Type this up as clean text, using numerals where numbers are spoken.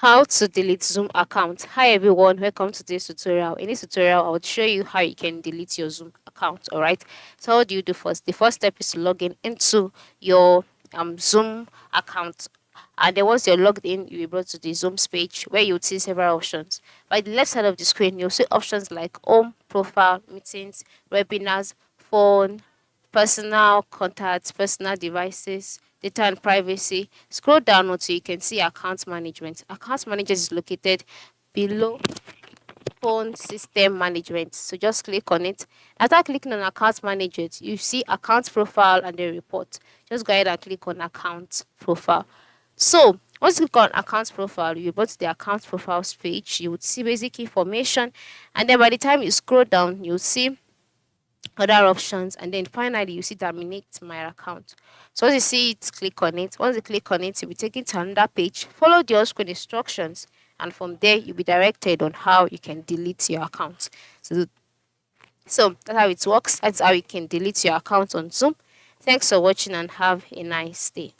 How to delete Zoom account. Hi everyone, welcome to this tutorial. In this tutorial, I will show you how you can delete your Zoom account. Alright. So what do you do first? The first step is to log in into your Zoom account. And then once you're logged in, you'll be brought to the Zoom page where you'll see several options. By the left side of the screen, you'll see options like home, profile, meetings, webinars, phone, personal contacts, personal devices, data and privacy. Scroll down until you can see account management. Account management is located below phone system management. So just click on it. After clicking on account management, you see account profile and the report. Just go ahead and click on account profile. So once you click on account profile, you go to the account profiles page. You would see basic information, and then by the time you scroll down, you'll see other options, and then finally you see terminate my account. So once you see it, click on it. Once you click on it, you'll be taken to another page. Follow the on-screen instructions, and from there you'll be directed on how you can delete your account. So that's how it works. That's how you can delete your account on Zoom. Thanks for watching and have a nice day.